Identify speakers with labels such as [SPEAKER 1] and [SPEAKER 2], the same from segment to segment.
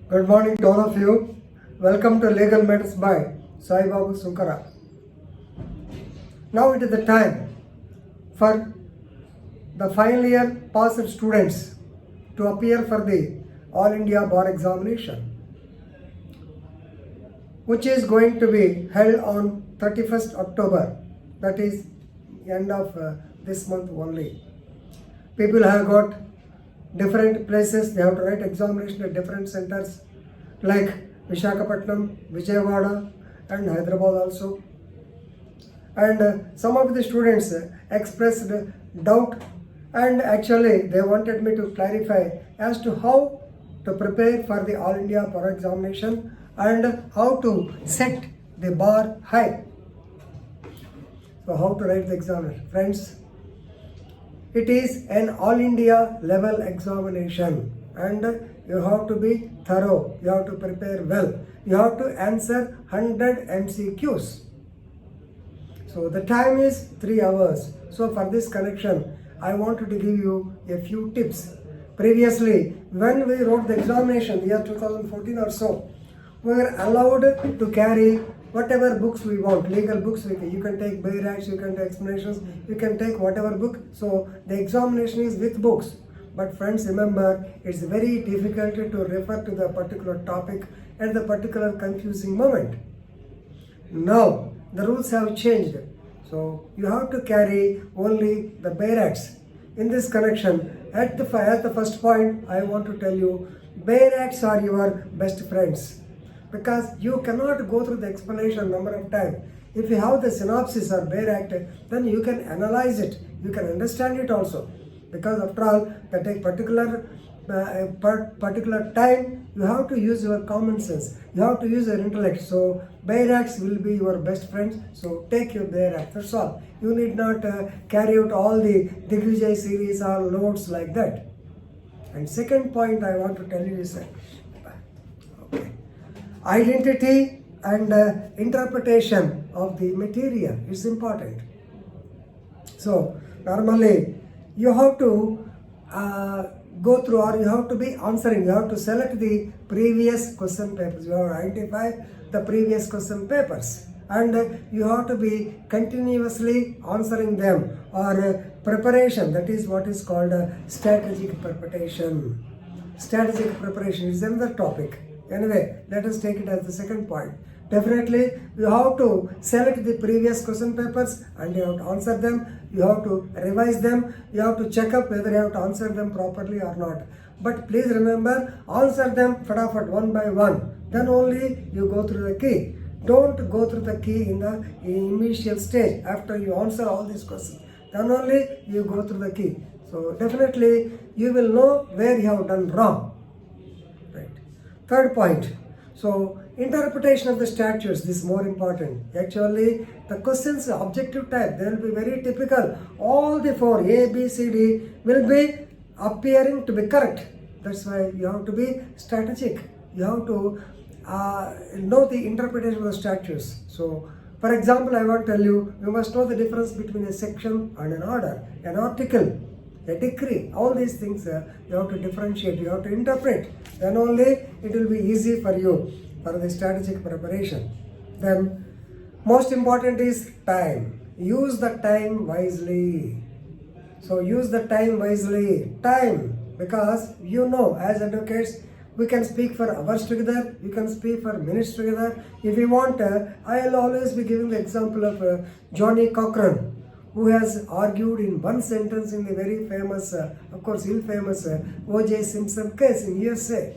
[SPEAKER 1] Good morning to all of you. Welcome to Legal Matters by Sai Babu Sunkara. Now it is the time for the final year passed students to appear for the All India Bar Examination, which is going to be held on 31st October, that is end of this month only. People have got different places, they have to write examination at different centers like Visakhapatnam, Vijayawada and Hyderabad also. And some of the students expressed doubt, and actually they wanted me to clarify as to how to prepare for the All India Bar Examination and how to set the bar high. So how to write the examination? Friends, it is an all India level examination and you have to be thorough, you have to prepare well, you have to answer 100 MCQs. So the time is 3 hours. So for this connection, I wanted to give you a few tips. Previously, when we wrote the examination, the year 2014 or so, we were allowed to carry whatever books we want, legal books. You can take Bayer Acts, you can take explanations, you can take whatever book. So the examination is with books. But friends, remember, it's very difficult to refer to the particular topic at the particular confusing moment. Now, the rules have changed. So you have to carry only the Bayer Acts. In this connection, at the first point, I want to tell you, Bayer Acts are your best friends, because you cannot go through the explanation number of times. If you have the synopsis or Bayer Act, then you can analyze it, you can understand it also. Because after all, that take particular time, you have to use your common sense, you have to use your intellect. So Bayer Acts will be your best friends. So take your Bayer Act, that's all. You need not carry out all the Digvijay series or notes like that. And second point I want to tell you is identity and interpretation of the material is important. So normally you have to go through, or you have to be answering, you have to select the previous question papers, you have to identify the previous question papers, and you have to be continuously answering them, or preparation, that is what is called strategic preparation. Strategic preparation is another topic. Anyway, let us take it as the second point. Definitely, you have to select the previous question papers and you have to answer them. You have to revise them. You have to check up whether you have to answer them properly or not. But please remember, answer them fatafat one by one. Then only you go through the key. Don't go through the key in the initial stage. After you answer all these questions, then only you go through the key. So definitely, you will know where you have done wrong. Third point, so interpretation of the statutes, this is more important. Actually, the questions objective type, they will be very typical. All the four A, B, C, D will be appearing to be correct. That's why you have to be strategic. You have to know the interpretation of the statutes. So, for example, I want to tell you, you must know the difference between a section and an order, an article, a decree. All these things you have to differentiate, you have to interpret. Then only it will be easy for you for the strategic preparation. Then most important is time. Use the time wisely. So use the time wisely. Time, because you know, as advocates, we can speak for hours together, we can speak for minutes together. If you want, I will always be giving the example of Johnny Cochran, who has argued in one sentence in the very famous, of course ill-famous O.J. Simpson case in USA.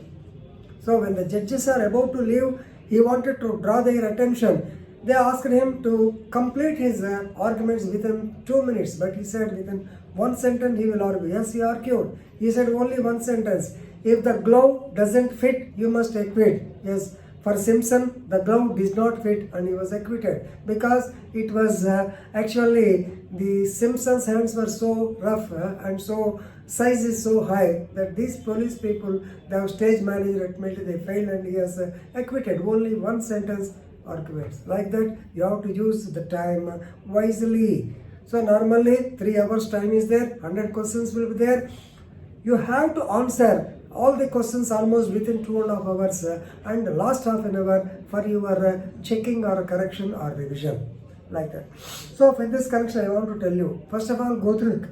[SPEAKER 1] So when the judges are about to leave, he wanted to draw their attention. They asked him to complete his arguments within 2 minutes, but he said within one sentence he will argue. Yes, he argued. He said only one sentence. If the glove doesn't fit, you must acquit. Yes. For Simpson, the glove did not fit and he was acquitted, because it was actually the Simpson's hands were so rough and so size is so high that these police people, the stage manager admitted they failed and he has acquitted. Only one sentence arguments. Like that, you have to use the time wisely. So normally 3 hours time is there, 100 questions will be there. You have to answer all the questions almost within 2.5 hours and last half an hour for your checking or correction or revision, like that. So for this correction I want to tell you, first of all go through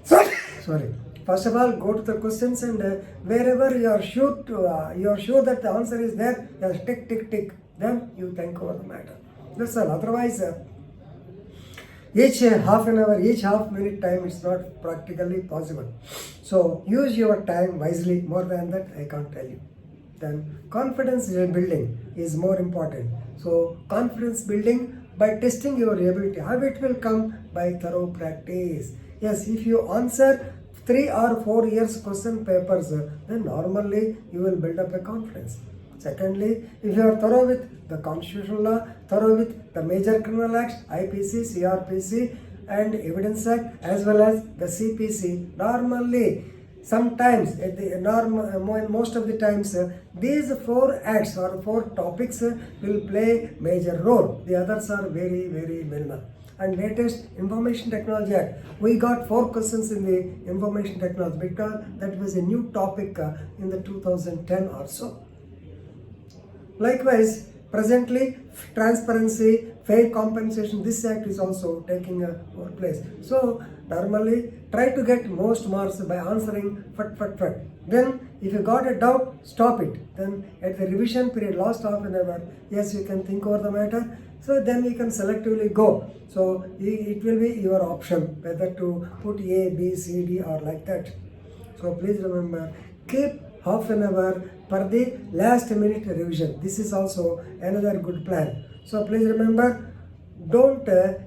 [SPEAKER 1] sorry. First of all, go to the questions and wherever you are sure that the answer is there, just tick, tick, tick. Then you think over the matter. That's all. Otherwise, each half an hour, each half minute time is not practically possible. So use your time wisely. More than that, I can't tell you. Then confidence building is more important. So confidence building by testing your ability. How it will come? By thorough practice. Yes, if you answer 3 or 4 years question papers, then normally you will build up a confidence. Secondly, if you are thorough with the constitutional law, thorough with the major criminal acts, IPC, CRPC and Evidence Act as well as the CPC, normally sometimes most of the times these 4 acts or 4 topics will play major role. The others are very, very minimal. And latest Information Technology Act, we got 4 questions in the Information Technology because that was a new topic in the 2010 or so. Likewise, presently transparency, fair compensation, this act is also taking more place. So normally try to get most marks by answering fat. Then if you got a doubt, stop it. Then at the revision period, last half an hour, yes, you can think over the matter. So then you can selectively go. So it will be your option whether to put A, B, C, D or like that. So please remember, keep half an hour for the last minute revision. This is also another good plan. So please remember, don't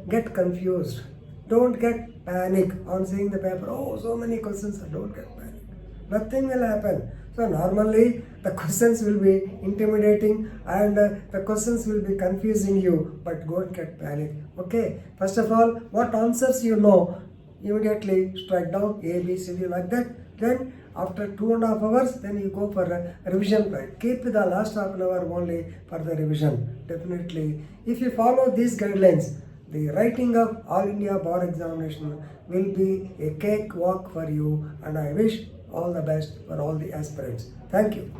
[SPEAKER 1] get confused. Don't get panic on seeing the paper. Oh, so many questions. Don't get panic. Nothing will happen. So normally the questions will be intimidating and the questions will be confusing you, but don't get panic. Okay. First of all, what answers you know, immediately strike down A, B, C, D like that. Then after 2.5 hours, then you go for a revision plan. Keep the last half an hour only for the revision. Definitely, if you follow these guidelines, the writing of All India Bar Examination will be a cakewalk for you, and I wish all the best for all the aspirants. Thank you.